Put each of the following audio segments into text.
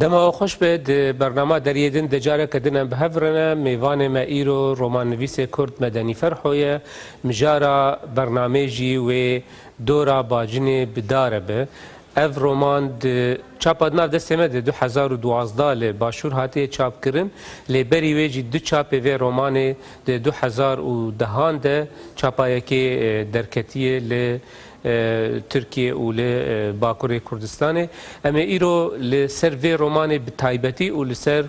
دما خوش به برنامه دریدن دجاره کدن به هفرنا میوان ما ایرو رومان نویس کرد مدنی فرحویه مجارا برنامجی و دورا باجنی بداره به اف رومان چاپ ناو دست مده 2012 ل باشور هاتی چاپ کردن ل بری ویجی دو چاپ و رومان 2010 ده چاپایی که درکتیه ل ترکیه و ل باکوری کردستان اما ایرو ل سر و رومان بتایبتی و ل سر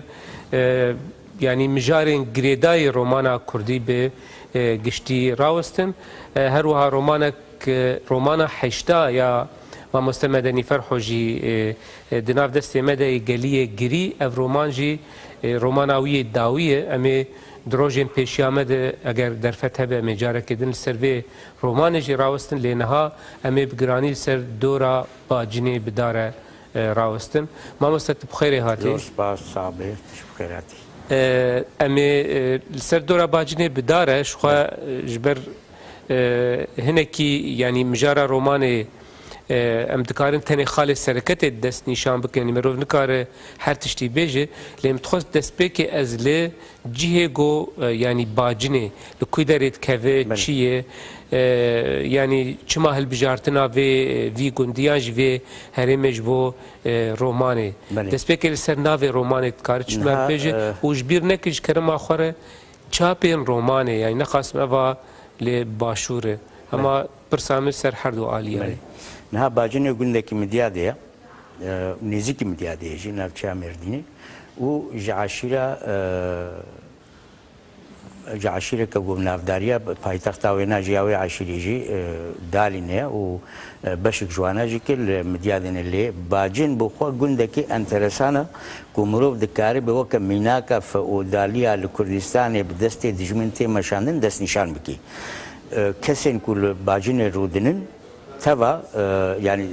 یعنی مجارن گریدای رومانا کردی به گشتی راوستن هر وها رومانا حشتا یا ما مستمدنی فرحو جی دناف دست مده گلیه گری اف رومان جی روماناوی داویه اما دروجین پیشی آمده اگر در فتح به مجاره کدن سر و رومان جی راوستن لینها اما بگرانی سر دورا با جنی بداره راوستن ما مستت بخیر هاتی روز باز صابه بخیر هاتی اما سر دورا با جنی بداره شخوا جبر هنکی یعنی مجاره رومان ام دکارن تنی خالی سرکت دست نشان بکنی مروف نکاره هر تشتی بیجه لیم تخص دست بکی از لی جیه گو یعنی باجنه لکوی دارید که چیه یعنی چما هل بجارتنا وی گندیان جوی هرمج بو رومانه دست بکی لسر ناوی رومانه دکاره چما بیجه و جبیر نکش کرم آخوره چاپین رومانه یعنی نخواستم اوه لی باشوره اما برسامه سر هر دو آلیه نها باجنه گندکی مدیاده نزیکی مدیاده جی نافچه مردینه و جعشیره که گم نافداریا پایتخت آوینا جیاوی عشیری جی دالینه و بشک جوانا جی که مدیادن لی باجن بخوا گندکی انترسانه کمروف دکاری به وقت میناکا فعودالیا لکردستان بدست دجمنتی مشاندن دست نشان بکی کسین کل باجن رودنن توا yani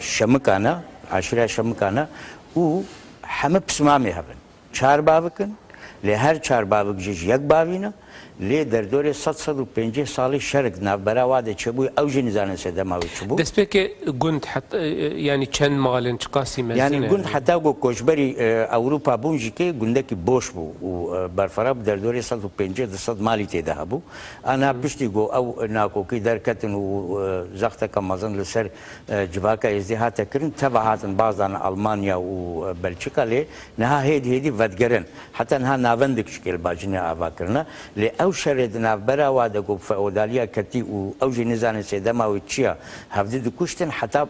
şamıkana, aşire şamıkana u hem psmami haben. Çar bavıkın, le her çar bavık jiş yak bavina, le derdore 150 salı şerk navbera vade çebuy avjin zanı sedema ve çebu. Despeki gund hatta yani çen malın çıkası mezine. Yani gund hatta go koşberi Avrupa bunjike gundaki boş bu. Barfarab derdore 150 mali teda bu. Ana pişti go av nakoki derketin u zakta kamazan leser civaka izdihat ekirin tevahatın bazılarına Almanya u Belçika le neha hedi vadgeren. Hatta neha navendik şekil bacine avakırına le او شرد نافبرا واده کو فودالیا کتی او او جنزان سیدما و چیا هفده د کوشتن حتی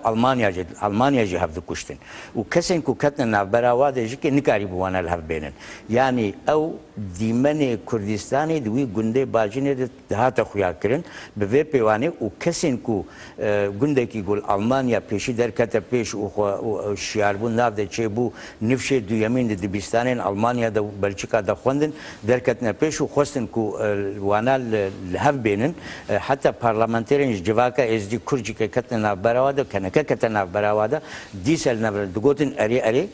المانیا جه هفده کوشتن و کسین کو کتن نافبرا واده جه که نکاری بوانه الهف بینن یعنی او دیمن کردستانی دوی گنده باجینه دهات خویا کرن به وی پیوانه و کسین کو گنده کی گل المانیا پیشی درکته پیش او شیاربون ناف ده چه بو نفشه دویمین دبیستانین المانیا ده بلژیکا ده خوندن درکتنه پیش و خواستن کو وانا لهف بينن حتى بارلمانترين جواكا از دي كرجي كتنا براوادا كنكا كتنا براوادا ديسل نبر دغوتن اري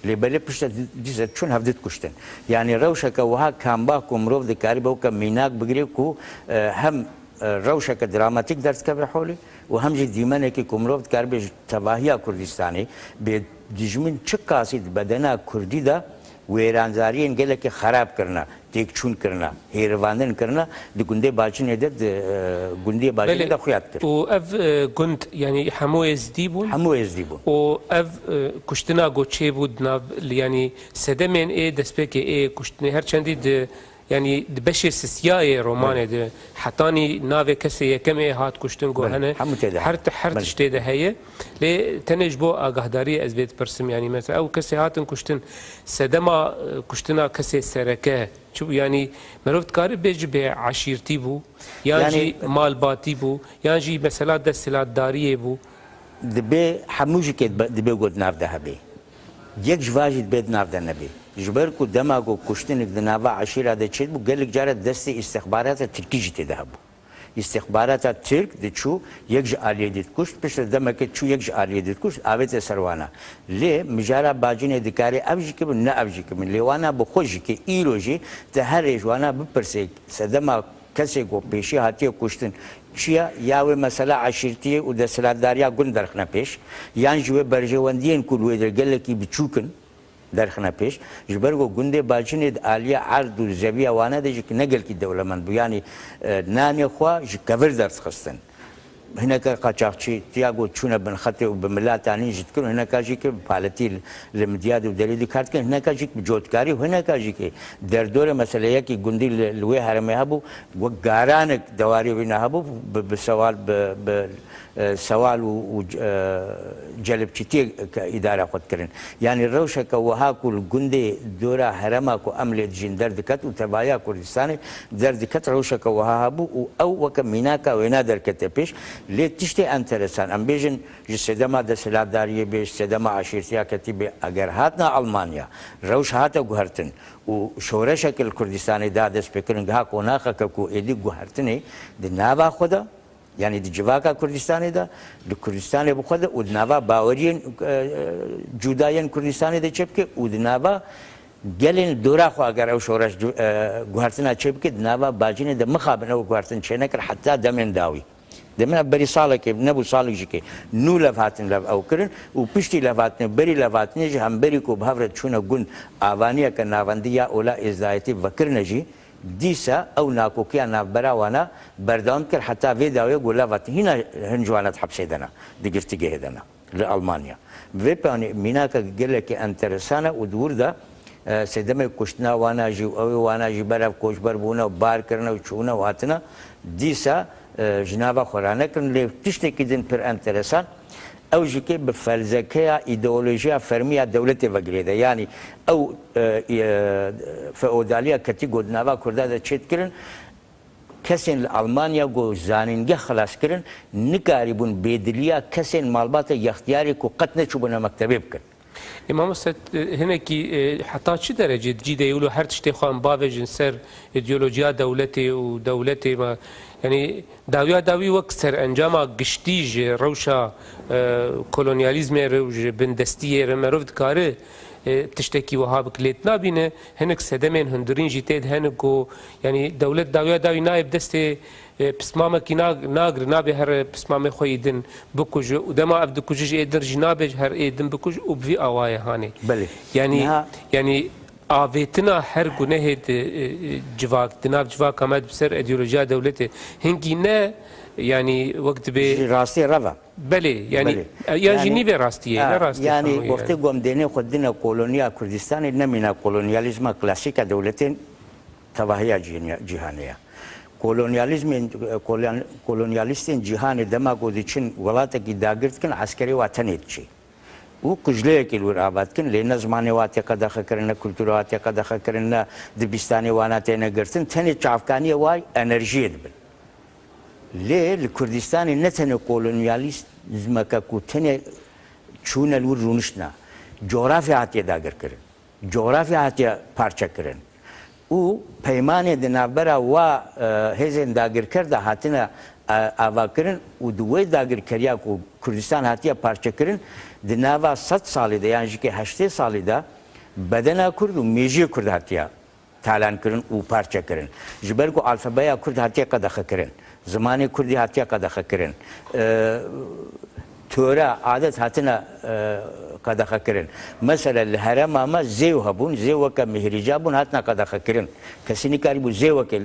لبلي بشت ديزت شون هفدت كشتن يعني روشك وها كامبا كومروف دكاربو كميناك بغريكو هم روشك دراماتيك درس كبر حولي وهم جي ديمانك كومروف دكاربي تباهيا كردستاني بدجمن چقاسي بدنا كردي دا ویرانزاریان گله که خراب کرنا تکچون کرنا هیروانن کرنا دگنده باجن eder گنده باجن ده خیات کرد و اف گند یعنی همو ازدی بون و اف کشتنا گوچه بود ناو یعنی سدمن دسپک کشتنه هر چندی يعني بشي سياسي روماني ده حطاني نافي كسي كم هات كشتن جو هنا حرت شتيده هي لي تنجبو اغهداري ازبيت برسم يعني مثلا او كسي هاتن كشتن سدما كشتنا كسي سركه شو يعني مروت كاري بيجي بعشيرتي بو يعني مال باتي بو يعني مثلا دستلات داريه بو دبي حموجي كد دبي قد ناف ذهبي یک جواجد بيد ناف ده نبي جبركو دماغو كشتنك دنافا عشيرة ده تشيد بو قالك جارة دستي استخبارات التركيجي تذهبو استخبارات الترك ده شو يكج آلية دي كشت بشر دمك شو يكج آلية دي كشت آبت سروانا ليه مجارة باجين دكاري أبجي كم نا أبجي كم ليوانا بخوجي كي إيروجي تهرج وانا ببرسك سدما کسی کو پیشی هاتی کشتن چیا یاوی مثلا عشیرتی و دستلاتداریا گندرخنا پیش یان جوی برجواندین کلوی در گله کی بچوکن درخنا پیش جبرگو گنده باجنید عالیه عرض و زویه وانه ده که نگل کی دولمند بو یعنی نانی خوا جکور درس خستن هناك قاچاقچی تیاگو چونه بن خط و بملات انی جت کن هناك جی که پالتی لمدیاد و دلیل کارت کن هناك جی جوتکاری و هناك جی که در دور مسئله یکی گندی لوی هرمه هبو و گارانک دواری وینا هبو بسوال سوال و جلب چتی اداره خود کردن یعنی روشه که وها کل گنده دورا هرما کو عمل جن در دکت و تبایا کردستان در دکت روشه که وها هبو او وک میناکا وینا در کت پیش لیتشتی انترسان ام بیجن جسدما د سلاداری بیش سدما عشیرتیا کتیب اگر هاتنا المانیا روش هاتا گهرتن و شورش کل کردستان دادس فکرن ها کو ناخه کو ادی گهرتنی د ناوا خدا یعنی دی جواکا کردستانی دا دی کردستانی بخود و دناوا باورین جدایین کردستانی دا چپ که و دناوا گلین دورا خو اگر او شورش گوهرتنا چپ که دناوا باجین دا مخابنه و گوهرتن چه نکر حتی دمین داوی دمین بری ساله که نبو ساله جی که نو لفاتن لف او کرن و پشتی لفاتن بری لفاتن جی هم بری کو بحورت چونه گند آوانیه که ناوندیه اولا ازدایتی وکرنه جی دیسا او ناکوکیا نابراوانا بردام کر حتی وی داوی گولا وات هینا هنجوانات حبسه دنا دیگرتیگه دنا لالمانیا و پانی مینا که گله که انترسانه و دور دا سدمه کشتنا وانا جی او وانا جی برا کوشبر بونا بار کرنا و چونا واتنا دیسا جنابا خورانه کن لی تشتی کدن پر انترسان او جی به فلسفه ایدئولوژی فرمی دولت وگریده یعنی او فئودالیا کتی گودناوا کرده ده چیت کرن کسین آلمانیا گو زانینگه خلاص کرن نکاریبون بیدلیا کسین مالبات یختیاری کو قطنه چوبنا مکتبه بکن امام استاد هنا کی حتی چه درجه جدی یولو هر تشتی خان باوجن سر ایدئولوژیا دولتی و دولتی ما يعني داوي وقت سر انجام قشتيج روشا كولونياليزم روج بندستيه رمروفد كاره تشتكي وهاب كليت نابينه هنك سدمين هندرين جيتيد هنكو يعني دولة داوي نائب دستي بسمامه كي ناغر نابي هر بسمامه خويدن بكوج ودما ابد كوج يدر جنابج هر ايدن بكوج وبفي اوايه هاني بله يعني آویتنا هر گونه جواک دناب جواک آمد بسر ایدئولوژیا دولته هنگی نه یعنی وقت به راستی روا بله یعنی یعنی به راستیه نه راستی یعنی وقتی گم دینه خود دینه کولونیا کردستان نمینا کولونیالیسم کلاسیک دولتین تواهی جهانیه کولونیالیستین جهان دما گودیچن ولاته کی داگرت کن عسکری وطنیت چی و کجلیه که لور آباد کن لینا زمانی واتی قدخ کرن کلتور واتی قدخ کرن دبستانی واناتی نگرتن تنی چافکانی وای انرژی دبل لی کردستانی نتنی کولونیالیست زمکا کو تنی چون لور رونشنا جغرافی هاتی داگر کرن جغرافی هاتی پارچه کرن او پیمانی دنابرا و هزین داگر کرده هاتینا آوا کرن و دوی داگر کریا کو کردستان هاتیه پارچه کرن دناوا 100 سالی ده یعنی که 80 سالی ده بدنا کرد و میجی کرد هاتیه تالان کرن و پارچه کرن جبر کو الفبایا کرد هاتیه قدخ کرن زمانی کردی هاتیه قدخ کرن تورا عادت هاتنا قدخ کرن مثلا الهرم اما زیو هبون زیو که مهرجابون هاتنا قدخ کرن کسی نکاری بو زیو که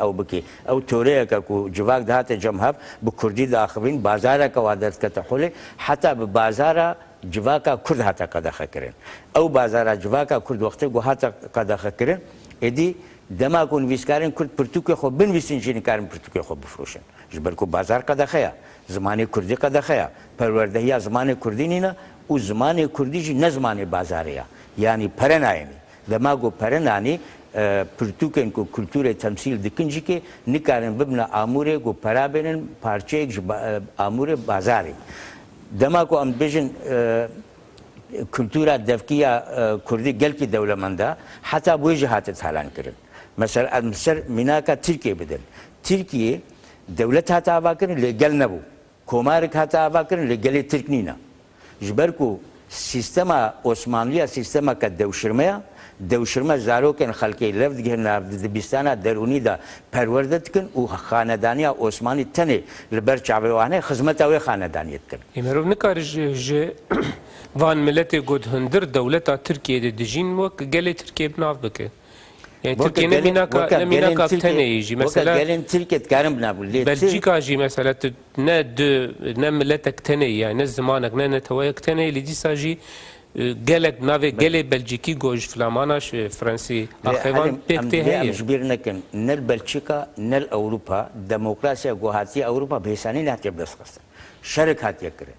او بکی او توره که کو جواک دهات جمهب بو کردی داخلین بازار که وادت که تحوله حتی بازار جواکا کرد هاتا قدخ کرن او بازار جواکا کرد وقتی گو هاتا قدخ کرن ادی دما کن ویسکارن کرد پرتوک خو بن ویسین جین کارن پرتوک خو بفروشن جبر کو بازار قدخیا زمانی کردی قدخیا پروردهیا زمانی کردی نینا و زمانی کردی جی نه زمانی بازاریا یعنی پرنایمی دما گو پرنانی پرتوکن کو کلتور تمثیل دکنجی که نکارن ببنا آموره گو پرابنن پارچه آموره بازاری دما کو ام بیژن کلتورا دفکیا کردی گل کی دولمندا حتی بوی جهات تالان کرن مثلا مصر میناکا ترکیه بدن ترکیه دولت هاتا آوا کرن لگل نبو کومارک هاتا آوا کرن لگل ترک نینا جبرکو سیستما عثمانیه سیستما که دوشرمه زاروکن خلقی لفت گهن دبستانا درونی دا پروردت کن و خاندانیا عثمانی تنه لبر چاویوانه خدمت اوی خاندانیت کن امروز نکارج وان ملت گود هندر دولتا ترکیه دی دجین وک گلی ترکیه بناف بکه يعني تركيا نميناكا بتنيجي مثلا قالن تركيا تكارم بنابل بلجيكا جي مثلا ند نملتك تني يعني زمانك نتوايك تني اللي دي ساجي قالك نافي قالي بلجيكي جوج فلاماناش فرنسي اخيوان بيكتي هي مجبر نكن نل بلجيكا نل اوروبا ديمقراطيا جوهاتي اوروبا بهساني ناتي بلسخص شرك هاتي كره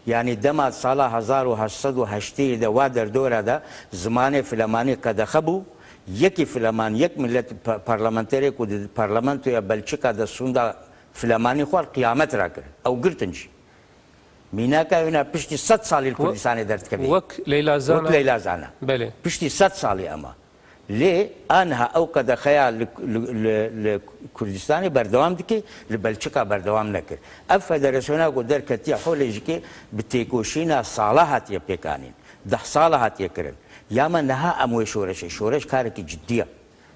يعني دما صالح 1880 ده وادر دوره ده زمانه فلماني قد خبو یکی فلمان یک ملت پارلمانتری کو د پارلمانتو یا بلچیکا د سوندا فلمانی خو قیامت را کړ او ګرتنج میناکا وینا پشتي 100 سال کردستان درد کوي وک لیلا زانا بله پشتي 100 سال اما ليه انها اوقد خيال لكردستان بردوام دكي لبلشكا بردوام نكر افدرسونا قدر كتي حولجكي بتيكوشينا صالحات يبيكانين ده صالحات يكرن ياما نها امو شورش كارك جديه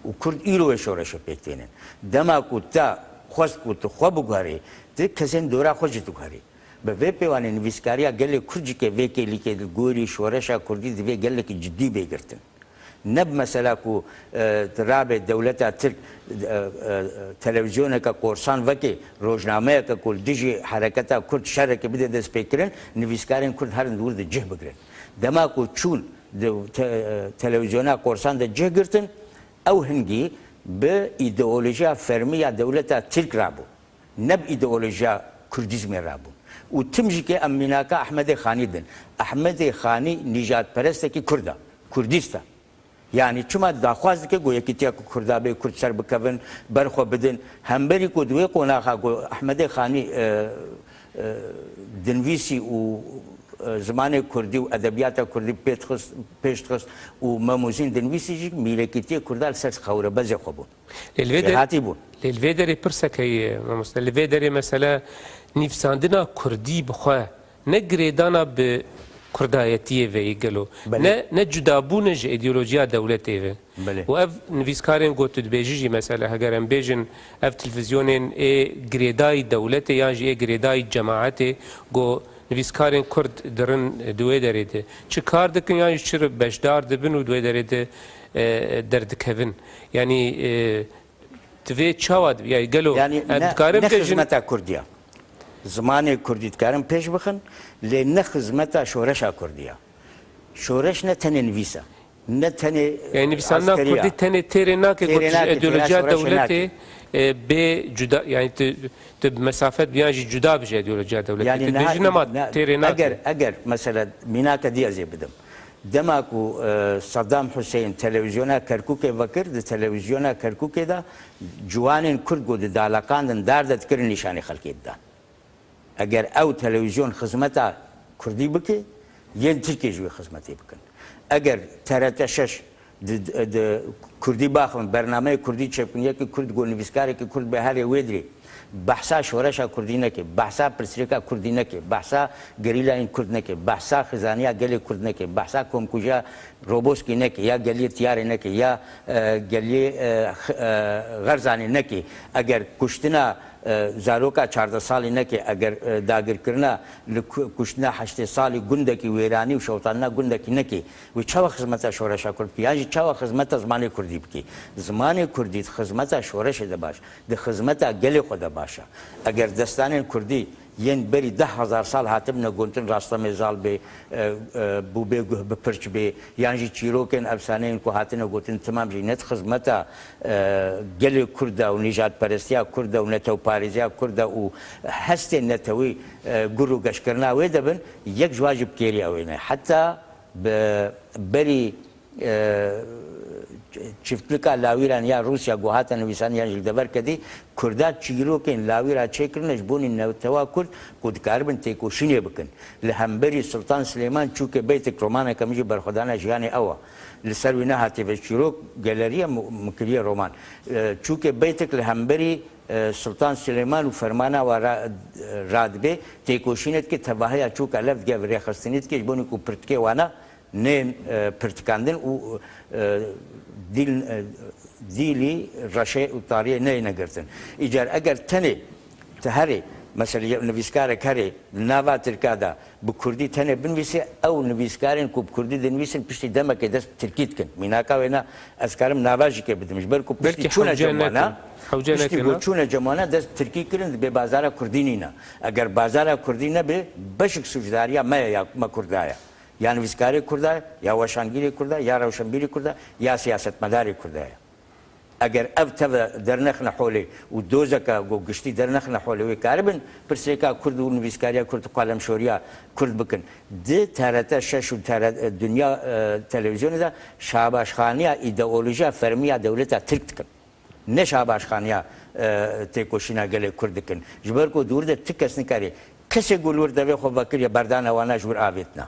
وكرد ايرو شورش بيكتين دما كوتا خوش كوت خوب غاري تكسن دورا خوجتو غاري به پیوانه نویسکاریا گله کرجی که وکی لیکه گوری شورشا کردی دی گله که جدی بگرتن نب مثلا کو تراب دولت ترک تلویزیون کا قرصان وکی روزنامه کا کل دیجی حرکت کرد شهر که بده دست پیکرن نویسکارین کرد هر دور د جه بگرن دما کو چون تلویزیون قرصان د جه گرتن او هنگی به ایدئولوژیا فرمی دولت ترک رابو نب ایدئولوژیا کردیزم رابو و تمجي كي اميناكا احمد خاني دن احمد خاني نجات پرست كي كردا كرديستا يعني چما داخواز كي گويا كي تيا كردا به كرد سر بكون برخو بدن همبري کو دوي قوناخا احمد خاني دنويسي و زمان كردي وادبيات كردي بيشتخص وماموزين دنويسي ميلكيتي كردال سر خوره بزي خوبو للفيدري برسكي ماموس للفيدري مثلا نفساندنا كردي بخوا نجريدانا بكردايتيه في يقولوا نا جدابونج ايديولوجيا دولتي واف نفيسكارين قلت بيجي مثلا هجرن بيجن اف تلفزيونين اي جريداي دولتي يعني اي جريداي جماعتي جو نفيسكارين كرد درن دوي دريده چه کار دکن يعني چر بشدار دبن و دوي دريده درد كفن يعني تفي تشاود يعني قالوا يعني نخدمتا كرديا زمان كردي تكارم پیش بخن لأن خدمتا شورشا كرديا شورش نتني نفيسا نتني يعني نفيسانا كردي تني تيرنا كايديولوجيا دولتي بجدا يعني بمسافات بيجي جدا بجي ايديولوجيا دولتي يعني بيجينا ما تيرنا اگر مثلا ميناكا دي ازي بدم دماكو صدام حسين تلفزيونا كركوكي وكر د تلفزيونا كركوكي دا جوانين كرد گو د دالاقان دار د تكر نشاني خلقيت دا اگر او تلفزيون خدمتا كردي بكي ين تركي جوي خدمتي بكن اگر ترتشش د كردي باخم برنامه كردي چپنيه كي كرد گو نويسكاري كي كرد به هر ويدري بحثا شورشا كردي نكي بحثا پرسريكا كردي نكي بحثا غريلا ان كرد نكي بحثا خزانيا گلي كرد نكي بحثا كومكوجا روبوسكي نكي يا گلي تيار نكي يا گلي غرزاني نكي اگر كشتنا زاروكا 14 سالي نكي اگر داگر كرنا كشتنا 8 سالي گندكي ويراني وشوطانا گندكي نكي وچوا خدمتا شورشا كرد بياجي چوا خدمتا زماني كردي بكي زماني كردي خدمتا شورش دباش د خدمتا گلي خود باشا اگر دستان كردي ين بري 10,000 سال هاتبنا گونتن راستا مزال به بو به بپرچ به يعني چيروكن افسانين کو هاتنا گوتن تمام جي نت خدمتا گل كردا و نجات پرستيا كردا و نتو پاريزيا كردا و هست نتوي گرو گشكرنا ويدبن يك جواجب كيريا وينه حتى بري چفتلکا لاویران یا روسیا گوهاتا نویسان یا جلدبر کدی کردات چیروکن لاویرا چیکرنش بونی نوتوا کرد کودکار بن تیکوشینی بکن لهمبری سلطان سلیمان چوک بیت رومانه کمیجی برخدانه جهانی اوا لسروینا هاتی و چیروک گالریا مکریه رومان چوک بیتک لهمبری سلطان سلیمان و فرمانا و رادبه تیکوشینت که تباهی چوک الف گه ریخستنیت که بونی کو پرتکه وانا نين برتكاندن و ديلي رشاء وطاريه نين نقرتن اجار اگر تني تهري مثلا نویسکارێک هەرێ ناوا ترکادا بە کوردی تەنێ بنویسێ ئەو نویسکارên ku کوردی دەنویسن پشتی دەمەکە دەست ترکی دکن میناکا وێنە ئەسکارم ناواژی کێ بدمش بەرکو پشتی چوونە جەموانە پشتی بۆ چوونە جەموانە دەست ترکی کردن بێ بازارە کوردی نینە ئەگەر بازارە کوردی نەبێ بەشک سوژداریە مەیە یا مە کوردایە یا نویسکاری کوردایە یا وەشانگیری کوردە یا ڕەوشەنبیری کوردە یا سیاسەتمەداری کوردایە ئەگەر ئەو تەوە دەرنەخنە حۆلێ و دۆزەکە گشتی دەرنەخنە حۆلەوەی کار بن پرسێکا کورد و نویسکاریە کورد و قالەمشۆریە کورد بکن دێ تارەتە شەش و دنیا تەلەڤیزیۆندا شاباشخانیە ئیدەئۆلۆژیا فەرمیە دەولەتە ترک دکن نە شاباشخانیە تێکۆشینە گەلێ کورد دکن ji ber ku dûr de ti kes nikarî kesê gulûr devê xwe vekiriye berdana wana ji wir avêtina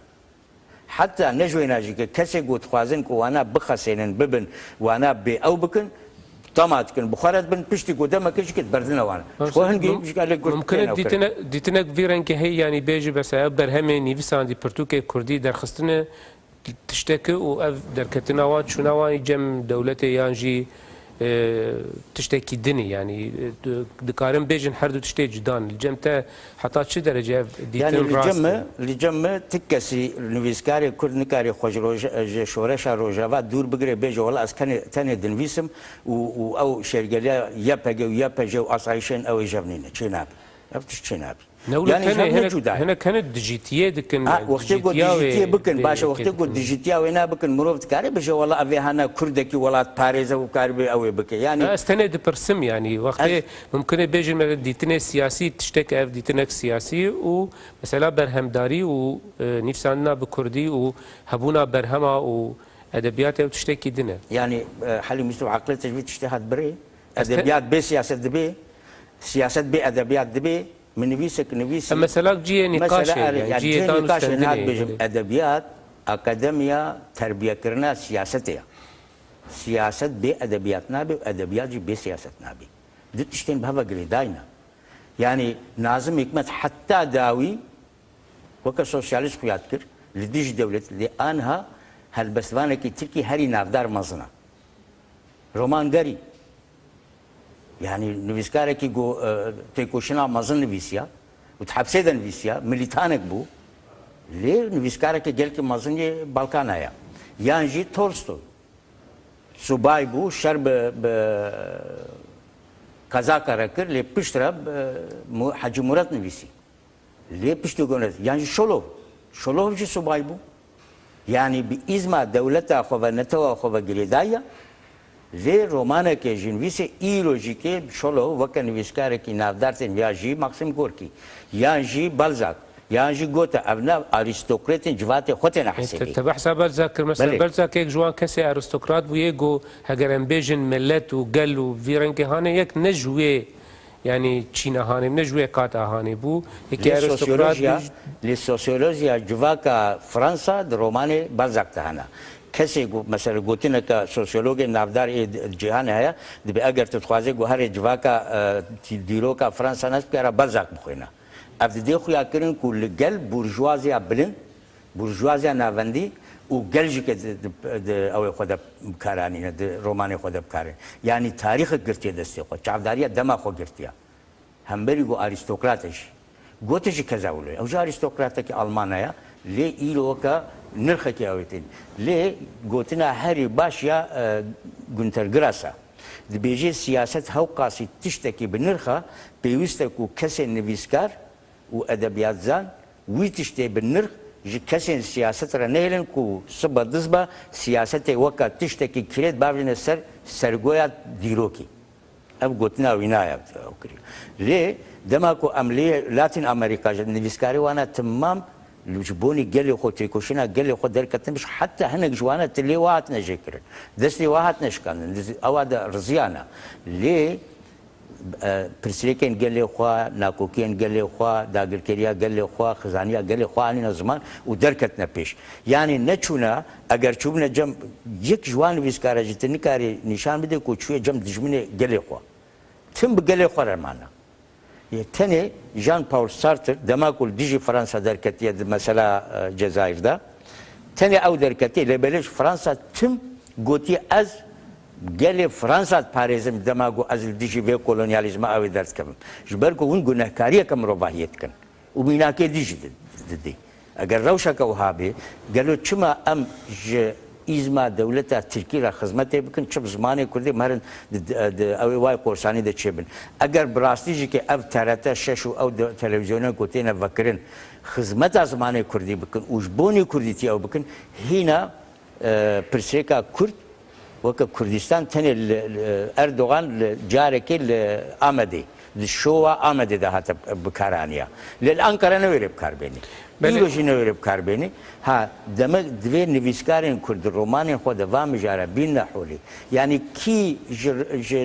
heta nejwêna jî ke kesê got dixwazin ku wana bixesênin bibin wana bê ew bikin تمام كن بخارات بن بيشتي قدامك ايش كنت بردنا وانا وهنجي مش قال لك ممكن ديتنا فيرن كهي يعني بيجي بس برهمه نيفسان دي برتوكي كردي در خستنا تشتكي و در كتناوات شناوان جم دولتي يانجي تشتكي دني يعني دكارم بيجن حردو تشتي جدان الجمتا حتى شي درجه يعني الجم تكسي نويسكاري كرد نكاري خوج شورشا روجافا دور بقري بيجي والله اس كان ثاني دنفيسم او شرقليا يابجي واصايشين او يجبنين تشيناب عرفت تشيناب يعني هنا كانت ديجيتيه دكن وقت يقول ديجيتيه بكن باشا وقت يقول ديجيتيه وينا بكن مروفت كاري بجي والله ابي هنا كردكي ولا باريزا وكاربي او بك يعني استند برسم يعني وقت ممكن بيجي ديتنا سياسي تشتكي اف ديتنا سياسي ومثلا برهمداري ونفسنا بكردي وهبونا برهما وادبيات وتشتكي دنا يعني حلي مستوى عقل تجبيد تشتهد بري ادبيات بي سياسه دبي سياسه بي ادبيات دبي من نويسك نويسي مثلا جي نقاش يعني جي نقاش هناك بيجم ادبيات اكاديميا تربيه كرنا سياستها سياسه بي ادبيات نابي وادبيات جي بي سياسه نابي دي تشتين بهذا قريداينا يعني نازم حكمت حتى داوي وكا سوسياليست يذكر لديش دولة لانها هالبسوانه كي تركي هري نافدار مزنا رومان غري يعني نویسکارێکی گۆ تێکۆشینا مەزن نویسیە و تحەبسێدە نویسیە ملیتانێک بوو لێ نویسکارێکی گەلکی مەزنی باڵکانایە یان ژی تۆلستۆی سوبای بوو شەر بە قەزاکەرە کرد لێ پشترە حەجی مورەت نویسی لێ پشتی گۆنێت یان ژی شۆلۆڤ ژی سوبای بوو یعنی بئیزما دەولەتە خۆڤەنەتەوە خۆڤەگرێدایە لێ ڕۆمانێکی ژینویسێ ئیرۆژیکێ شۆلۆ وەکە نویسکارێکی ناودارتێن یا ژی ماکسیم گۆرکی یان ژی بەلزاک یان ژی گۆتە ئەڤنا ئاریستۆکرێتین جواتێ خۆتێ نەحسێبی تە بەحسا بەلزاک کرد مەسەلا بەلزاکێک جوان کەسێ ئاریستۆکرات بوو یەک و هەگەرەم بێژن ملەت و گەل و ڤیرەنگێ هانێ یەک نەژوێ يعني چینە هانێ نەژوێ کاتا هانێ بوو یەکی ئاریستۆکرات لێ سۆسیۆلۆژیا جوواکە فرەنسا ڕۆمانێ بەلزاکتە هەنا کسی مثلا گوتینه که سوسیولوژ نافدار جهان هیا دبی اگر تخوازه گوهر جواکا دیروکا فرانسه نست بیاره بلزاک بخوینه افدی خویا کردن کل گل بورژوازیا بلند بورژوازیا ناوندی و گلجی که اوی خود کارانی د رومانی خود کارن یعنی تاریخ گرتی دستی خود چافداری دما خود گرتیا هم بری گو آریستوکراتش گوتش کزاوله او جا آریستوکراتا که آلمانیا لی ایلوکا نرخەکی ئەوێتین لێ گوتنە هەری باشە گونتەرگراسە دەبێژێ سیاست هەو قاسی تشتێکی بنرخە پێویستە و کەسێن نویسکار و ئەدەبیاتزان وی تشتێ بنرخ ji kesên siyaset re nêlin ku siba diz be siyasetê weka tiştekî kirêt bavîne ser sergoya dîrokî ev gotina wî nayê ew kiriye lê dema ku em lê Latin Amerika ji nivîskarî wana timam لجبوني قال خو تيكوشينا قال خو دركت مش حتى هنا جوانا اللي واحد نجكر دسلي واحد نشكن او هذا رزيانا لي برسليكين قال خو ناكوكين قال خو داغركريا قال خو خزانيا قال خو اني زمان ودركتنا بيش يعني نچونا اگر چوبنا جم يك جوان ويسكارجت نكاري نشان بده كو چوي جم دجمنه قال خو تم قال خو رمانا تاني جان باول سارتر دماغول ديجي فرنسا دركتيه مثلا جزائر دا تاني او دركتيه لبلش فرنسا تم قوتي از گل فرانسا پارێزم دەماگو ئەز دیژی بێ کۆلۆنیالیزمە ئەوێ دەرزکەم ژبەرکە هون گونەهکاریەکەم ڕۆڤاهیەت کەن و بیناکێ دیژی ددی ئەگەر ڕەوشەکە وها بێ گەلۆ چما ئەم ئیزما دەولەتە ترکی را خزمەتێ بکەن چ زمانی کوردی مەرن ئەوێ وای قۆرسانی دەچێ بن ئەگەر بڕاستیژێکی ئەو تەرەتە شەش و ئەو تەلەڤیزیۆنە گوتێنە ڤەکردن خزمەتە زمانی کوردی بکەن وش بۆنی کوردیتی ئەو بکەن هینە پرسێکە کورد وەکە کوردستان تەنێ ئەردۆغان جارێکی لە ئامەدەی شۆوە ئامەدەدا هاتە بکارانیە لە ئەنقەرە نەوێرێ بکاربێنی بیرۆژی نەوێرە بکاربێنی ها دەمە دوێ نویسکارên کورد ڕۆمانên خۆ دەوا مژارە بین نەحۆلی یعنی کی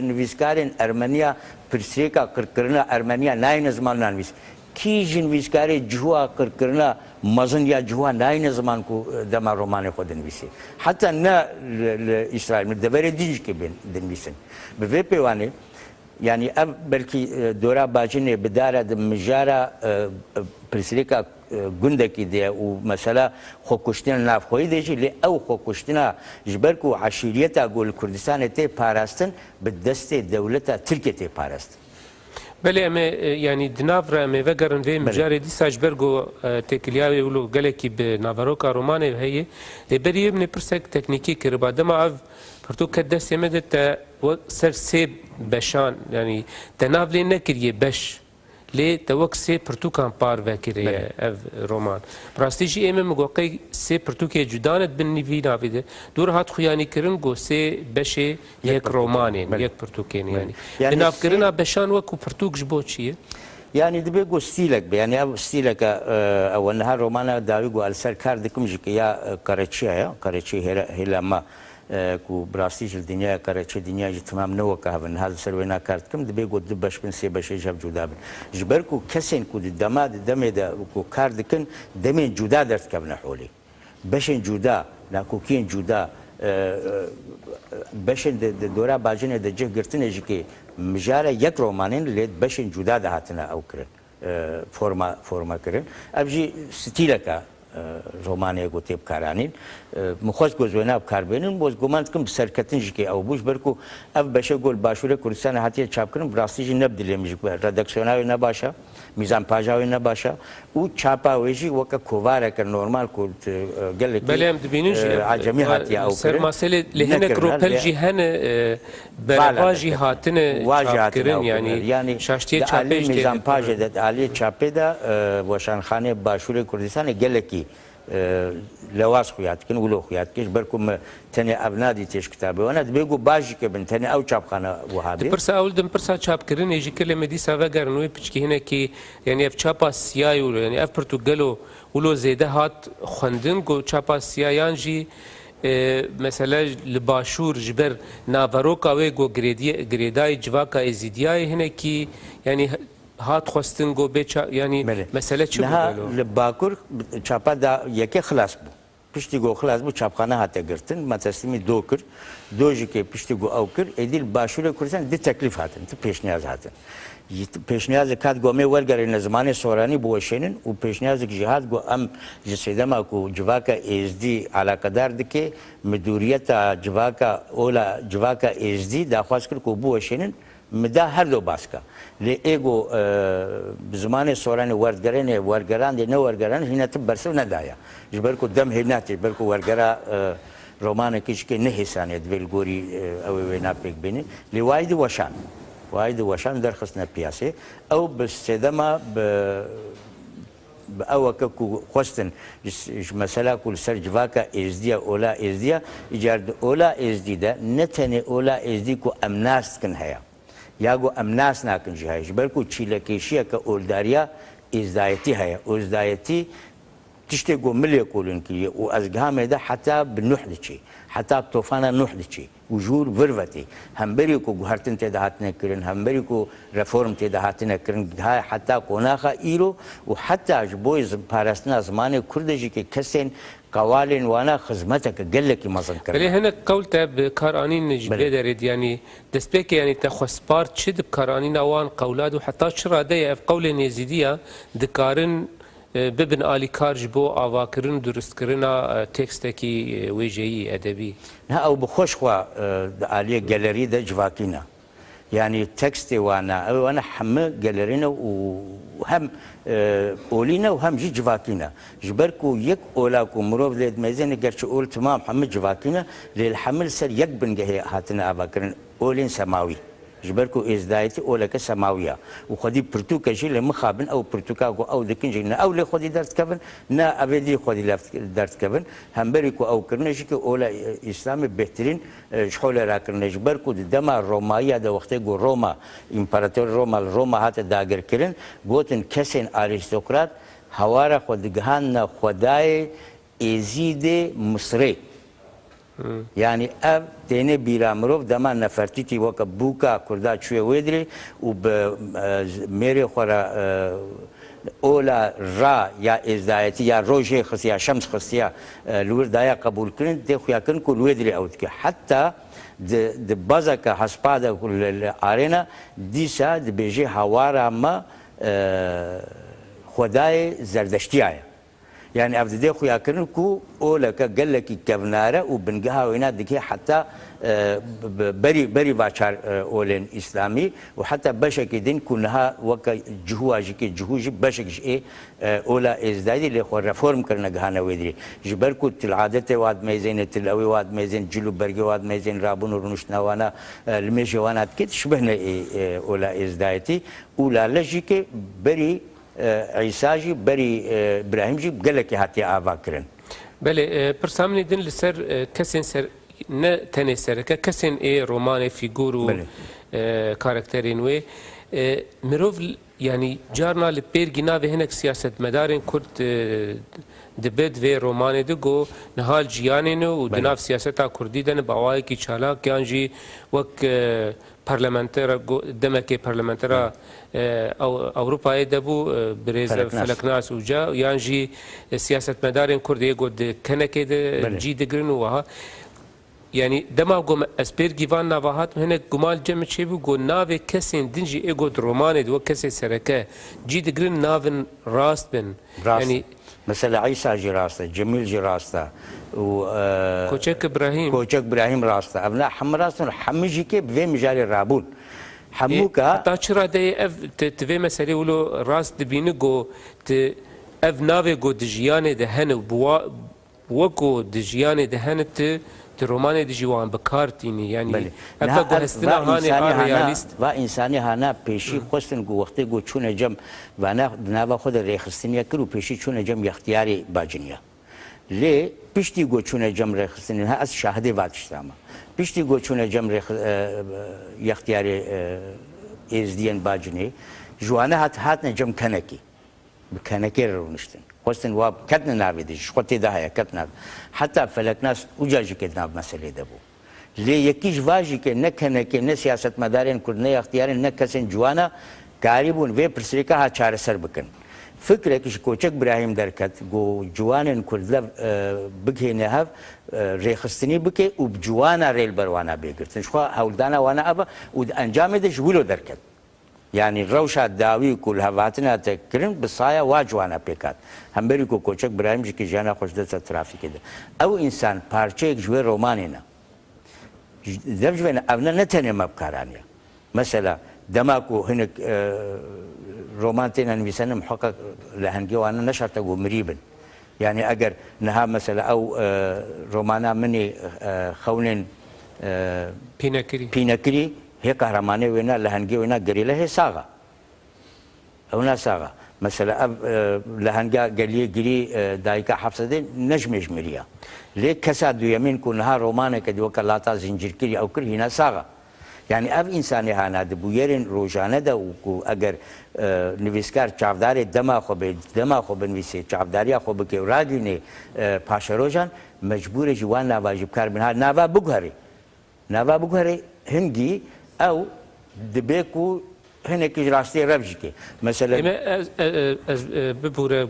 نویسکارên ئەرمەنیا پرسێکە قڕکردنە ئەرمەنیا ناینە زمان نانویس کی ji nivîskarê ciwa qirkirina mezin ya ciwa nayîne ziman ku dema romanê xwe dinivîsî heta ne li İsraîl min deverê dîjikê bên dinivîsin bi vê pêwanê yani ev belkî dora bacînê bi dara di mijara pirsgirêka gundekî de û mesela xwekuştina navxweyî de jî lê ew xwekuştina ji ber ku eşîriyeta gol Kurdistanê tê parastin bi destê dewleta Tirkiye tê parastin بله اما یعنی دناور اما وگرن وی مجاری دی ساج برگو تکلیاوی ولو گلکی به ناوروکا رومانه هیه بری ابن پرسک تکنیکی کربا دما اف پرتو کدس یمده تا سر سه بشان یعنی تناولی نکریه بش لی توک سه پرتو کام پار وکریه اف رومان براستیجی اما مگوقی سه پرتو که جدانت بن نیوی ناویده دور هات خویانی کرن گو سه بشه یک رومانه یک پرتو کین یعنی دناف کرنا بشان وکو پرتو جبو چیه يعني دبي جو ستيلك يعني أو ستيلك أو النهار رومانا داوي جو السر كار دكم جك يا كارتشي هلا ما كو براستيج الدنيا كارتشي الدنيا تمام نو كهفن هذا سروينا كارتكم دبي جو دبش بن سي بش جاب جوداب جبركو كسين كو الدماد دمي دا كو كار دكن دمين جودا درت كبنا حولي بشين جودا ناكو كين جودا بشين دورا باجنه د جه گرتنه جكي مجاره یک رومانین لید بشین جدا دهاتنا او کرن فرما کرن ابجی ستیلکا رومانیه گو تیب کارانین مخواست گوزوینا بکاربینن باز گوماند کم سرکتن جکی او بوش برکو اف بشه گل باشوره کردستان هاتیه چاپ کرن براستیجی نبدیلیم جک ردکسیوناوی نباشه میزان پاجاوی نباشه او چاپا ویجی وکا کوواره کر نورمال کرد گله کی بله هم دبینش عجمی هاتیه او سر مسئله لهنه کروپل جی هن برواجی هاتنه چاپ کرن یعنی شاشتیه چاپش میزان پاجه ده عالی چاپه ده وشانخانه باشوره کردستان گله کی لواس خویات کن ولو خویات کش برکم تنی ابنادی تیش کتابه و ند بگو باجی که بن تنی او چاپخانه وهابی پرسا اول دم پرسا چاپ کردن یجی کلمه دی ساوه گرنوی پچکی هنه کی یعنی اف چاپا سیای ولو یعنی اف پرتوگلو ولو زیده هات خوندن گو چاپا سیایان جی مثلا لباشور جبر ناوروکا و گو گریدای جواکا ازیدیای هنه کی یعنی هات خواستن گو بیچا یعنی مسئله چی بود؟ لباکور چاپا دا یکی خلاص بود. پشتی گو خلاص بود چاپخانه هاته گرتن. ما تسلیمی دو کر. دوجی که پشتی گو او کر. ایدیل باشور کردن دی تکلیف هاتن. تو پیشنیاز هاتن. پیشنیاز کات گو می ورگری نزمان سورانی بوشینن و پیشنیاز جهاد گو ام جسیده ما کو جواکا ازدی علاقه دار دکی مدوریت جواکا اولا جواکا ازدی داخواست کر کو بوشینن مدا هر دو باسکا لی ایگو بزمان سورانی ورگران دی نه ورگران هینا تب برسو ندایا جبر کو دم هیناتی بر کو ورگرا رومان کیش که نه حسانیت ویل گوری او وینا پیک بینی لی واید وشان درخص نه پیاسه او بستدما او کو خوستن مثلا کل سر جواکا ازدیا اولا ازدیا ایجاد اولا ازدی ده نتنه اولا ازدی کو امناست کن هيا یاگو امناس ناکن جهایش بلکو چیلکیشیه که اولداریا ازدایتی هیا ازدایتی تشتی گو ملی قولن کی و از گامه ده حتی بنوحد چی حتی طوفان نوحد چی وجور وروتی هم بری کو گهرتن تدهات نکرن هم بری کو رفورم تدهات نکرن های حتی قناخا ایرو و حتی جبوی پارستنا زمان کردجی که کسین قوالين وانا خدمتك قال لك مازن كرم بلي هنا قولت بكارانين جبه دارد يعني دسبيك يعني تخسبار تشد بكارانين اوان قولاد وحتى شرا دي اف قول يزيديه دكارن ببن آلی کارج بو آواکرن درست کرنا تکست کی ویژه‌ای ادبی نه او بخوش خوا آلی گالری ده جواکینا يعني تكست وانا حم جالرينا وهم اولينا وهم جي جواكينا جبركو يك اولاكو مروف ليد ميزين قرش اول تمام حم جواكينا للحمل سر يك بنجه هاتنا اباكرن اولين سماوي جبركو ازدايتي اولك سماويه وخدي برتوكا جي لمخابن او برتوكا او دكنجنا او لي خدي درت كفن نا ابدي خدي درت كفن همبريكو او كرنجي اولا اسلامي بهترين شحول راكرن جبركو دما رومايا ده وقت جو روما امبراطور روما هات داگر كرن گوتن كسن ارستقراط حواره خود جهان خدای ازيد مصري يعني اب تيني بيرامروف دما نفرتيتي وك بوكا كردا شوي ويدري وب ميري خورا اولا را يا ازدايتي يا روجي خصيا شمس خصيا لور دايا قبول كرن دي خويا كن كل ويدري اوتك حتى د بازك حسبادا كل ارينا ديسا د بيجي حوارا ما خداي زردشتيايا يعني افدي خويا كنكو اولا قال لك كفناره وبنجها وينا دكي حتى بري باشار اولين اسلامي وحتى بشك دين كلها وك جهواجي جهوجي بشك ايه اولا ازدادي اللي خو ريفورم كرنا جهانا ويدري جبركو العادة واد ميزين تلاوي واد ميزين جلو برجي واد ميزين رابون ورنشنا وانا المشي وانا كده شبهنا اولا ازدايتي اولا لجيكي بري عیساجی بری ابراهیمجی بقول لك هاتي آواکرن. بله پرسامنی دن لسر کسین سر نه تنه سر کسین رومان فیگورو کاراکترین و مروف يعني جارنا لبيرجي ناوي هناك سياسة مدارين كرد دبد في روماني دقو نهال جيانينو ودناف سياستا كردي دن بواي كي چالاك يانجي وك برلمانترا دمكي برلمانترا اوروبا دبو بريز فلكناس وجا يانجي سياسة مدارين كرد يقود كنكي جي دقرن وها يعني دما قوم اسبيرجي فان نافاهات هناك قمال جمع شيبو قو نافي كسين دنجي ايقود روماني دو كسي سركه جي دقرن نافن راست بن يعني مثلا عيسى جي راسته جميل جي راسته و كوچك ابراهيم راسته ابناء حم راسته حمجي كي بفي مجاري رابون حموكا حتى شرا دي اف تفي مسالي ولو راس دبيني قو اف نافي قو دجياني دهن وكو دجياني دهن روماني دي جوان بكارتيني يعني افا هستنا هاني رياليست و انساني هانا بيشي خصن جو وقت جو چونه جم وانا بنابا خود ريخستنيا كرو بيشي چونه جم اختياري باجنيا لي بيشتي جو چونه جم ريخستنيا ها از شاهدي واتشتاما بيشتي جو چونه جم اختياري ازدين باجني جوانا هات نجم كنكي بكنكي رونشتن خصن واب كتنا نابدي شقتي ده كتنا حتى فلكناس وجاجي كتنا مسألة دبو ليه يكيش واجي كنكنا كن سياسة مدارين كردنا اختيارين نكسن جوانا قاربون في برسيكا ها چار سر بكن فكرة كش كوچك ابراهيم دركت جو جوانن كردلا بكي نهف ريخستني بكي وبجوانا ريل بروانا بيقرتن شو هولدانا وانا ابا وانجام ده جولو دركت يعني الروشة الداوي كل هواتنا تكرم بصايا واجوانا بيكات هم بريكو كوچك برايم جي كي جانا خوش دستا ترافي كده او انسان پارچيك جوه رومانينا دبجوين ابنا نتنه مبكارانيا مثلا دماكو هنك رومانتين نويسان محقق لهنجي وانا نشرته مريبن يعني اگر نها مثلا او رومانا مني خونين بينكري هي قهرمانه وينا لهنجي وينا قريله هي ساغه هنا ساغه مثلا لهنجا قلي قري دايكا حفصه دي نجم جمريا ليه كساد يمين كونها رومانه كدي وكلاتا زنجير كري او كري هنا ساغه يعني اب انساني هانا دبويرن روجانه ده اگر نویسکار چاودار دما خو بنویسه چاوداریا خو بکه راگینه پاشروجان مجبور جوان نواجب کار بنها نوا بگهری هنگی او دبیکو هنك راستي ربجكي مثلا از ببوره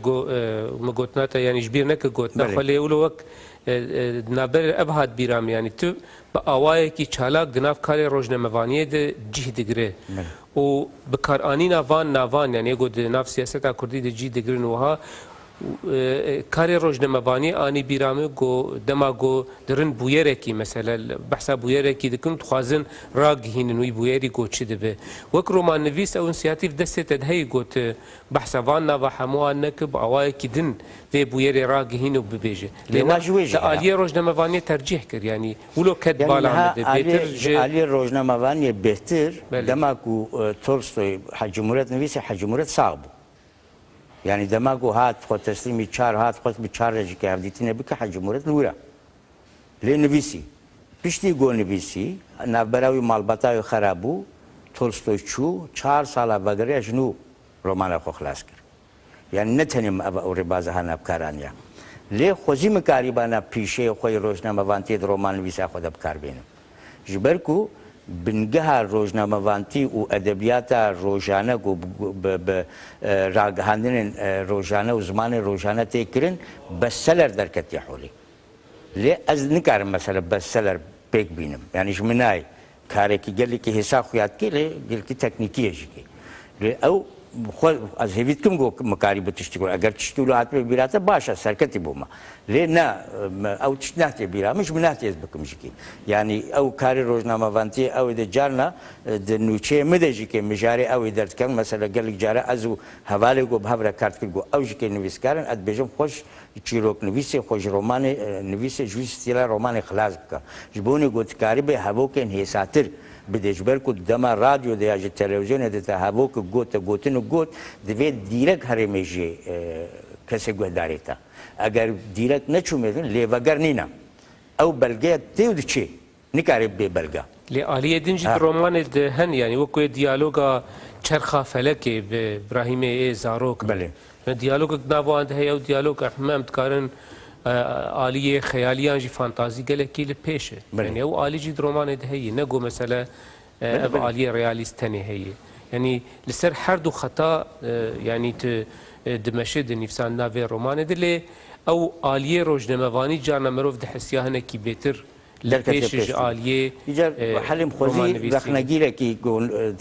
مگوتناتا يعني جبيرنك گوتنا خلي يقولوا وك نابر ابهات بيرام يعني تو باواي كي چالاك دناف كاري روجنموانيه د جه دگره و بكارانينا وان ناوان يعني يقول ناف سياستا كردي د جه دگرن وها کاری روزنامه‌وانی آنی بیرامه گو دماغو درن بویره کی مثلا بحثا بویره کی دکن تخوازن راگهین نوی بویری گو چی دبه وک رومان نویس او انسیاتیف دسته تدهی گوت بحثا وانا و حموان نکب عوای کی دن و بویری راگهین و ببیجه لما جویجه آلیه روزنامه‌وانی ترجیح کر یعنی ولو کد بالا مده بهتر آلیه روزنامه‌وانی بهتر دماغو تولستوی حجمورت نویس حجمورت صعب يعني دماغو هات خو تسليمي چار هات خو بچار رجي که هفديتي نبكه حجمورت لورا لي نويسي پشتی گو نویسی نبراوی مالباتای خرابو تولستوی چو 4 ساله وگری جنو رومان خو خلاص کر يعني نتنم او ربازها نبکارانیا لی خوزی مکاری بانا پیشه خوی روزنامه وانتی رومان نویسا خود بکار بینم جبرکو بنگه روزنامه‌وانی و ادبیات روزانه و راگهاندن روزانه و زمان روزانه تکرین بستسلر در کتی حولی. لی از نکارم مثلا بستسلر پیک بینم. یعنی جمنای کاری که گلی که حساب خیات کی لی گلی که تکنیکیه جیکی. لی او خود از هیویت کم گو مکاری بتشتغل اگر تشتغل هات به بیراته باشه سرکتی بوما لی نه او تشناتی بیرا مش مناتی از بکم جیکی یعنی او کاری روزنامه وانتی او ده جارنا ده نوچه مدهجی که مجاری او درد کن مثلا گلی جاره ازو حواله گو بهبره کارت کن گو او جیکی نویس کارن اد بیجم خوش چیروک نویس خوش رومان نویس جویس استیلا رومان خلاص بکن جبونی گو تکاری به هوا کن حساتر بدجبر کو دما رادیو دی اج تلویزیون دی ته هاو کو گوتنو گوت دی دیرک هرمیجی کسی گوداریتا اگر دیرک نچومدن لیوگر نینا او بلگه تیود چی نکاری به بلگه لی آلیه دنجی رومان هن یعنی وکوی دیالوگا چرخا فلکی به ابراهیم ای زاروک بله دیالوگ ناوان ده او دیالوگ احمام تکارن آلیه خیالیان جی فانتازی گله کی لپیشه یعنی او آلی جی رومان ده هی نگو مثلا اب آلیه ریالیستنی هی یعنی لسر هر دو خطا یعنی ت دمشد نفسان ناوی رومان دلی او آلیه روزنامه‌وانی جانا مروف ده حسیاه کی بهتر لپیش آلیه حلم خوزی رخنگیره کی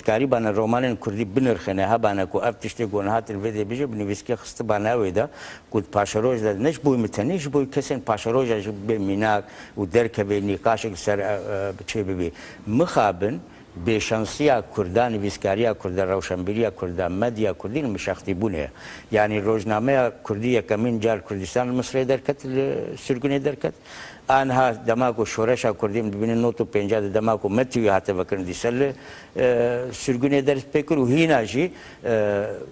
کاری بنا رومان کردی بنرخنه ها بنا کو افتشته گونهات الویدی بیجه بنویسکی خست بنا ویدا کود پاشروج داد نش بوی متنیش بوی کسین پاشروج به میناک و درک به نقاش سر چه بی مخابن به شانسیا کردان نویسکاریا کردان روشنبیریا کردان مدیا کردین مشخصی بونه یعنی روزنامه کردی کمین جار کردستان مصری درکت سرگونه درکت آنها دماغو شورش کردیم ببینن نوتو پنجاه دماغو متیوی هاته وکرن دیسل سرگونه درس پیکر و هینا جی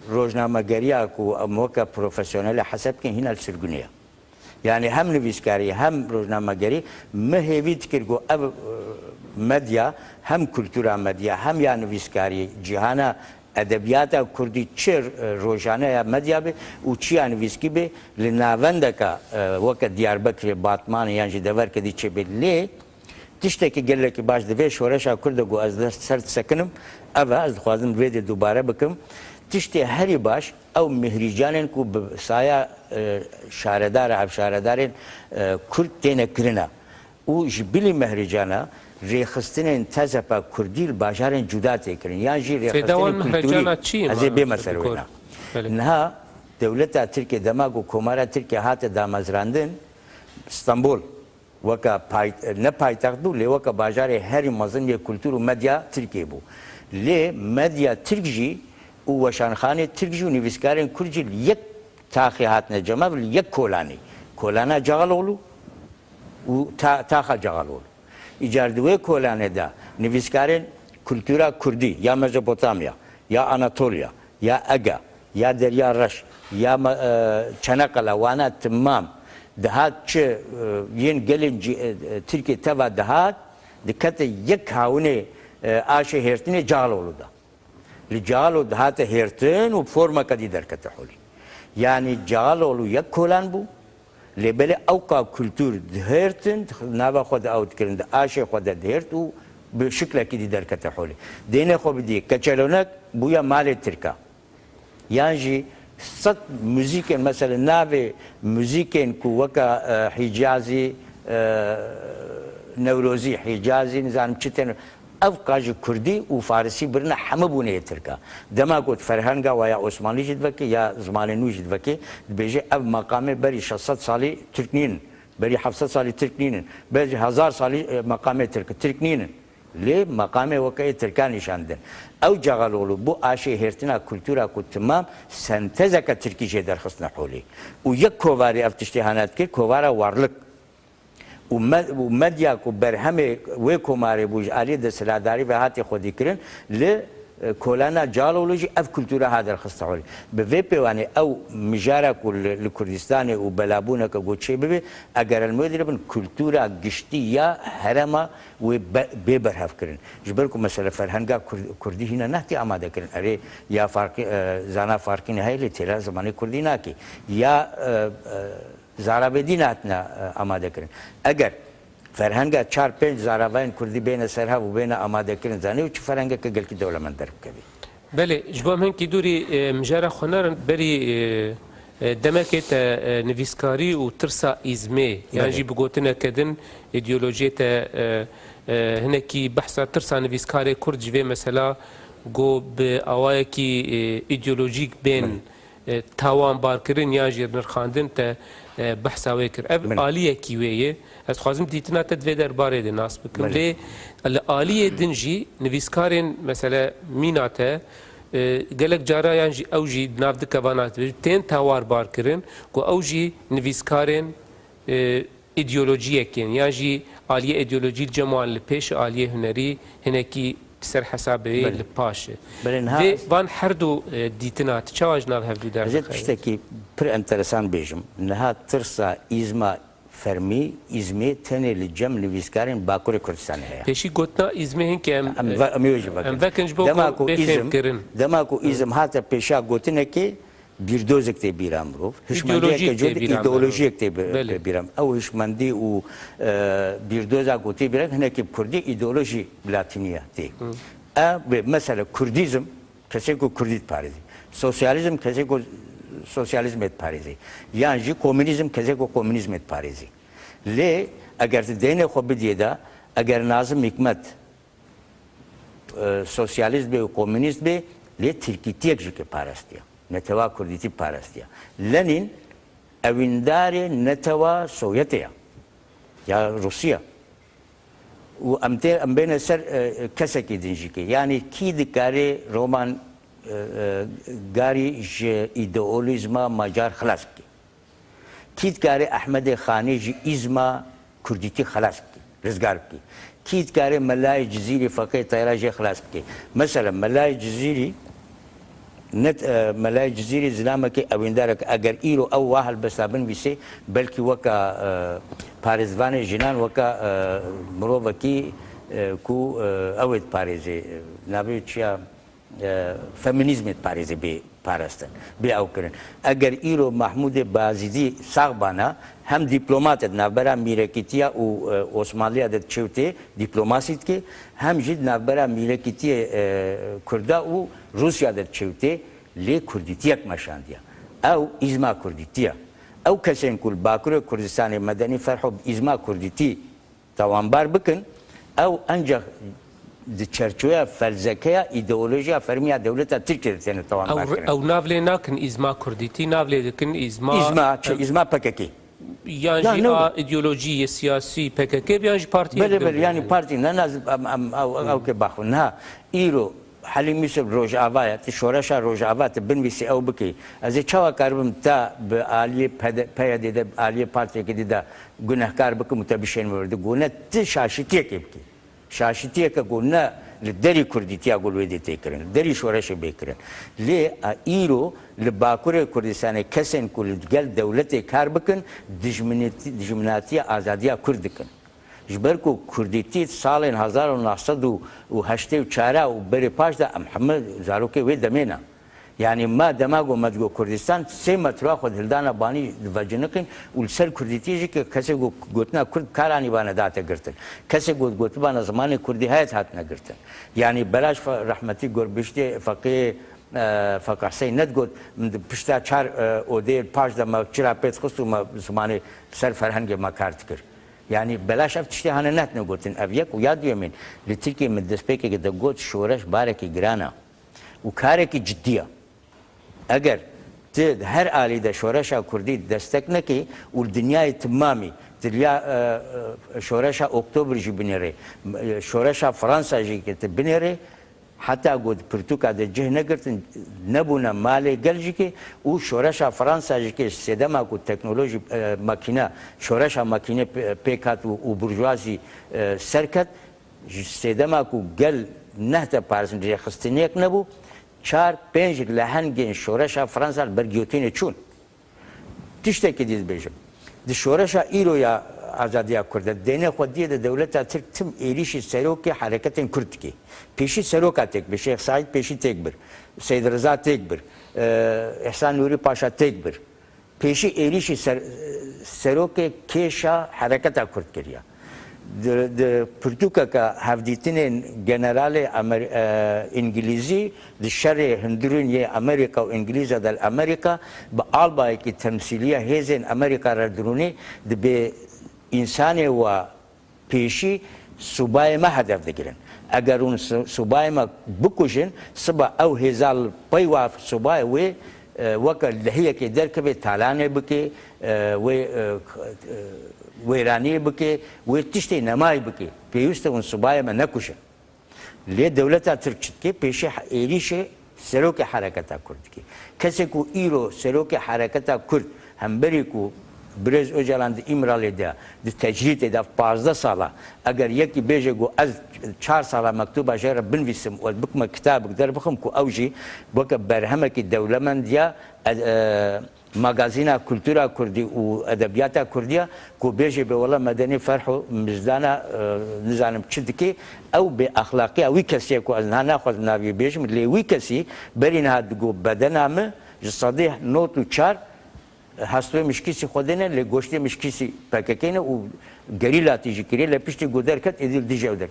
روزنامه گریا کو موقع پروفسیونال حسب که هینا سرگونه يعني هم نویسکاری هم روزنامه‌گری مهوید کرگو اب مدیا هم کلتورا مدیا هم یا نویسکاری جهانا ادبیات کردی چر روزانه یا مدیا به و چی نویسکی به لناونده که وقت دیاربکر باتمان یعنی دور کدی چه به لی تشته که گله که باش دوی شورش کرده گو از سرت سکنم اوا از خوازم وید دوباره بکم تشته هری باش او مهریجانن کو سایه شاردار او شاردارن کرد تینه کرنا او جبلی مهریجانا ریخستن تزپا کردیل باجارن جدا تکرین یعنی جی ریخستن کلتوری از به مسئله نه دولت ترکیه دماغ و کماره ترکیه هات دامازراندن استانبول وکا نه پایتخت بود لی وکا باجار هری مزن یک کلتور و مدیا ترکیه بود لی مدیا ترکی و وشانخانه ترکی و نویسکارن کردی یک تاخی هات نجمع ولی یک کولانا جغلولو و تاخا جغلولو ایجاردوی کولانه دا نویسکارن کلتورا کردی یا مزوپوتامیا یا آناتولیا یا اگا یا دریا رش یا چنقلا وانا تمام دهات چه ین گلین ترکی توا دهات دکت یک هاونه آشه هرتنه جغلولو دا لجالو دهات هرتن و فرما کدی درکت حولی یعنی جغلولو یک کولان بو لبله اوقا کلتور دهرتن نوا خود اوت کرند آشه خود دهرت و به شکل کی دیدار کته حولی دینه خو بدی کچلونک بویا مال ترکا یعنی صد موزیکن مثلا ناوی موزیکن کو وکا حجازی نوروزی حجازی نظام چتن اف قاج كردي وفارسي برنا حمى بونه تركا دما قلت فرهنگا ويا عثماني جد وكي يا زمان نو جد وكي بيجي اف مقامه بري 600 سالي تركنين بري 700 سالي تركنين بري 1000 سالي مقامه تركنين ليه مقامه وكي تركان نشاندن او جغلولو بو اشي هرتنا كولتورا كو تمام سنتزك تركيجه درخصنا حولي ويك كوفاري افتشتهانات كي كوفارا وارلك ومديا كو برهمه ويكو ماري بوج علي د سلاداري و هاتي خودي كرن ل كولانا جالولوجي اف كولتورا هذا الخص حولي بفي بيواني او مجارا كل لكردستان وبلابونا كغوتشي بي اگر المدير بن كولتورا گشتي يا هرما و ببرهف كرن جبركم مثلا فرهنگا كردي هنا نحتي اماده كرن اري يا فرق زانا فرقين هاي لتلا زمان كردينا كي يا زارابديناتنا اماده كرن اگر فرهنگا 4-5 زاراوین کردی بین سرها و بین آماده کردن زنی و چه فرهنگا که گل کی دولمن درب کبی. بله جوام هن کی دوری مجارا خونارن بری دمکت نویسکاری و ترسا ایزمه یعنی جی بگوتنه کدن ایدئولوژیت هنکی بحثا ترسا نویسکاری کرد جوی مثلا گو به آوای کی ایدئولوژیک بین تاوان بار کردن یا جیر نرخاندن تا بحثا ویکر اب آلیه کیویه از خوازم دیتنا تدوی درباره ده ناس بکم لی آلیه دنجی نویسکارین مثلا میناته گلک جارا یعنی جی او جی ناف دکه وانات تین تاوار بار کرن گو او جی نویسکارین ایدئولوژیه کن یعنی جی آلیه ایدئولوژی جمال لپیش آلیه هنری هنکی سر حسابه لپاشه و وان هر دو دیتنات چواج ناف هفدو در بخیر پشتکی پر انترسان بیجم نها ترسا ایزما فرمی ایزمی تنه لجم نویسکارین باکور کردستان هیا پیشی گوتنا ایزمی هن که امیوجی ام وکنج بو بفهم کرن دماکو ایزم هاتا پیشا گوتنه که بیردوزک تی بیرام روف هشمندی که جود ایدئولوژیک تی بیرام او هشمندی و بیردوزا گوتی بیرام هنه که کردی ایدئولوژی لاتینیا تی مثلا کردیزم کسی کو کردیت پاریزی سوسیالیزم کسی کو سوسیالیزم ات پاریزی یعنی جی کمونیزم کسی کو کمونیزم ات پاریزی لی اگر دین خو بدیه دا اگر نازم حکمت سوسیالیست به و کمونیست به لی ترکیتیک جی که پارستیه نتوا کردیتی پارستیه لنین اویندار نتوا سوویتیا یا روسیه و ام بین سر کسکی دنجی که یعنی کی دکاره رومان گاری ایدئولیزما مجار خلاص کی کیت کاره احمد خانی جی ایزما کردیتی خلاص کی رزگار کی کیت کاره ملای جزیری فقه طیرا جی خلاص کی مثلا ملای جزیری نت ملای جزیری زلامه که اویندارک اگر ایرو او واحد بسابن ویسه بلکی وکا پارزوان جنان وکا مرو وکی کو اوید پارزه نبی چیا فمینیزمت پاریزی به پاراستن به او کرن اگر ایرو محمود بازیزی ساغبانا هم دیپلمات نابرا میرکیتیا و عثمانلیا دت چوته دیپلماسیت که هم جد نابرا میرکیتی کردا و روسیا دت چوته لی کردیتیک مشاندیا او ازما کردیتیا او کسین کل باکور کردستان مدنی فرحو ازما کردیتی توانبار بکن او انجا د چرچویا فلسفه ایدئولوژیا فرمیا دولت ترکیه تن توان باکن او ناوله ناکن ازما کردیتی ناوله دکن ازما پککی یعنی ایدئولوژی سیاسی پککی بیانج پارتی بله یعنی پارتی نه او که بخون نه ایرو حالی مثل روجاوات شورش روجاوات بنویسی او بکی از چوا کاربم تا به عالی پیاده ده عالی پارتی که دیده گناهکار بک متبشین ورده گونه ت شاشتیه که بکی شاشتیه که گونه لدری کردیتیا گلویدی تکرن دری شورش بکرن لی ایرو لباکور کردستان کسین کل گل دولت کار بکن دجمناتی آزادیا کرد کن جبرکو کردیتی سال 1984 و بری پاش ده محمد زاروکی وی دمینا یعنی ما دماغو مدگو کردستان سه مترا خود هلدانا بانی وجنکن و سر کردیتی جی که کسی گوتنا کرد کارانی بانه داته گرتن کسی گوت بانه زمان کردی هایت هات نگرتن یعنی بلاش رحمتی گربشتی فقیه فقط حسین ندگوت پشتا چار اوده پاش ده ما چرا پیت خستو ما زمان سر فرهنگ ما کارت کرد يعني بلاش افتشتي هانا نهت نقولتن افيك ويا دومين لتركي من دسبيكي قد قلت شورش باركي جرانا وكاركي جديه اگر تد هر آلی ده شورش کردی دستک نکی و دنیای تمامی دنیا شورش اکتبر جی بنیره شورش فرانسا جی که بنیره حتی قد پرتوکا ده جه نگرتن نبونا مالی گلجی که او شورش فرانسا جی که سیدما کو تکنولوژی ماکینه شورش ماکینه پیکات و برجوازی سرکت سیدما کو گل نهتا پارسن جی خستنیک نبو 4-5 لهنگین شورش فرانسا برگیوتین چون تشتکی دید بیشم دی شورش ایرو یا آزادی کرد دینه خودی د دولت ترک تم ایلیش سروک حرکت کرد کی پیشی سروک تک به شیخ سعید پیشی تک بر سید رضا تک بر احسان نوری پاشا تک بر پیشی ایلیش سروک کیشا حرکت کرد کریا د پرتوکا که هفدیتین جنرال انگلیزی د شر هندرون یه امریکا و انگلیزا دل امریکا با آلبایی که تمثیلیه هیزن امریکا را درونی د به انسان و پیشی صوبای ما هدف دگیرن اگر اون صوبای ما بکشن صبح او هزال پیواف صوبای و وقت لحیه که در که تالانه بکی و ویرانی بکی و تشتی نمای بکی پیوسته اون صوبای ما نکشه لی دولتا ترکشت که پیش ایریش سروک حرکتا کرد که کسی که ایرو سروک حرکتا کرد هم بری که برز اوجلان دی امرالی ده دی تجریت ده 15 ساله اگر یکی بیجه گو از 4 ساله مکتوبه جره بنویسم و بکم کتاب در بخم که اوجی بک برهمه که دولمند یا ماگازینا کلتورا کردی و ادبیاتا کردیا که بیجه به والله مدنی فرح و مزدانا نزانم چند که او به اخلاقی اوی کسی که از نه نخواست ناوی بیجم لی وی کسی برین هاد گو بدنامه جسادی نوت و 4 هستوی مشکیسی خودنه لی گوشتی مشکیسی پککینه و گریلا تیجی کری لی پشتی گودر کت ایدیل دیجه در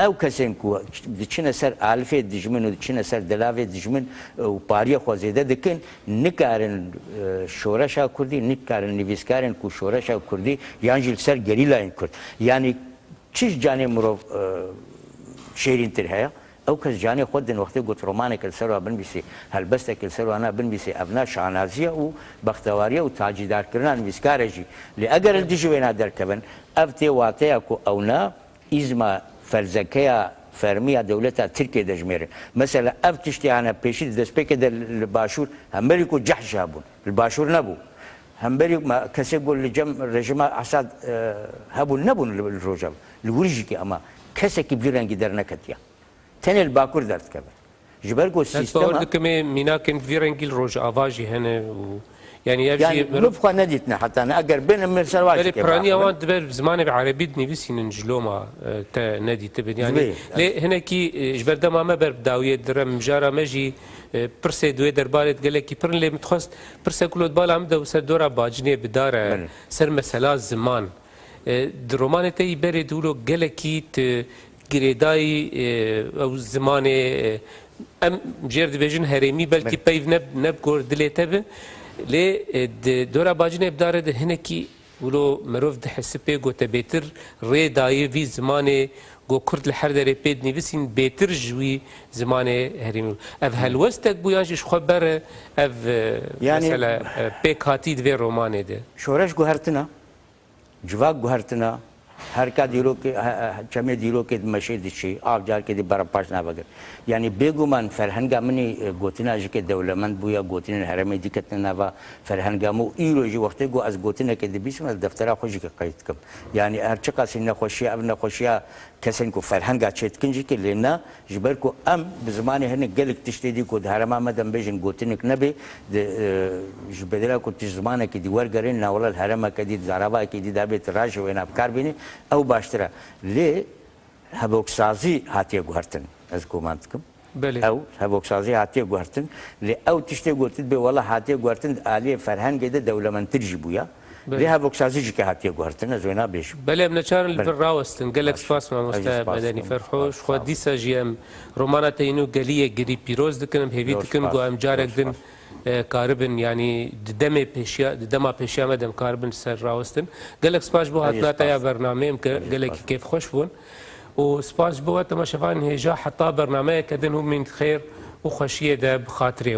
او کسین که چنه سر آلفه دیجمن و چنه سر دلاوه دیجمن و پاری خوزیده دکن نکارن شورشا کردی نکارن نویسکارن که شورشا کردی یانجیل سر گریلا این کرد یعنی چیش جانی مرو شیرین تر هیا او کس جانی خود دن وقتی گفت رومانه کل سروا بنویسی هلبسته کل سروا انا بنویسی ابنا شانازیه و بختواریه و تاجیدار کردن ویسکاره جی لی اگر دیجوینا در کبن افتی واقعه کو اونا ازما فرزکه فرمیه دولتا ترکیه دجمیره مثلا افتشتی انا پیشید دست پیک در الباشور همبری کو جحش هبون الباشور نبو همبری کسی گل لجم رژیم اسد هبون نبون الرجال الورجی که اما کسی که بیرنگی در نکتیا تنل باكور دارت كمان جبركو السيستم بقول لك مينا كان فيرنجيل روج افاجي هنا يعني يعني نبقى نديتنا حتى انا اقر بين من سرواج كيف برانيا وان دبر زمان بعربي نيفيسي نجلوما تا نادي تبن يعني ليه هنا كي جبر ما بر بداويه درم جارا ماجي برسي دوي دربارت قال لك برن لي متخص برسي كلو بالا عمدا وسر دورا باجني بدار سر مساله زمان درومانتي بري دولو قال لك گریدای او زمان ام جرد بیجن هرمی بلکی پیو نب گردلی تبه لی دورا باجنه بداره ده هنکی ولو مروف ده حسبه گوته بیتر ری دایی وی زمان گو کرد لحر داره پید نیویسین بیتر جوی زمان هرمی اف هلوستک بویانش خبر اف يعني مثلا پیک هاتی دوی رومانه ده شورش گوهرتنا جواک گوهرتنا هر کا دیرو که چمه دیرو که مشهد چی آب جار که دی برا پاش نباگر یعنی بگومان فرهنگ منی گوتنا جی که دولمند بویا گوتنا هرمی دیکت نوا فرهنگ مو ایرو جی وقتی گو از گوتنا که دی بیسم از دفتر خوشی که قید کم یعنی هر چه قاسی نخوشی اب نخوشی کسین کو فرهنگ چیت کنجی که لینا جبر کو ام بزمانی هن گلک تشتیدی کو هرم آمدن بیشن گوتنک نبی جبدلا کو تزمانه که دیوار گرین ناول الهرم که دی زارابا که دی دابت راج و انافکار بینی او باشتره لی هبوکسازی هاتیه گوهرتن از کومانتکم او هبوکسازی هاتیه گوهرتن لی او تشتی گوتید به والله هاتیه گوهرتن عالی فرهنگ ده دولمنتر جبویا لی هبوکسازی جی که هاتیه گوهرتن از وینا بیش بله من چهار الراوستن قالك سپاس ما مستعد مدني فرحوش خو ديسا جيم رومانا تينو قاليه قري بيروز دكن هيفي دكن قو ام جارك دن كاربن يعني دما بيشيا مدام كاربن سر راوستن قالك سباش بو هاتنا يا برنامج قالك كيف خوش بون وسباش بو تما شفان هجا حتى برنامج كدن هم من خير وخشيه ده بخاطري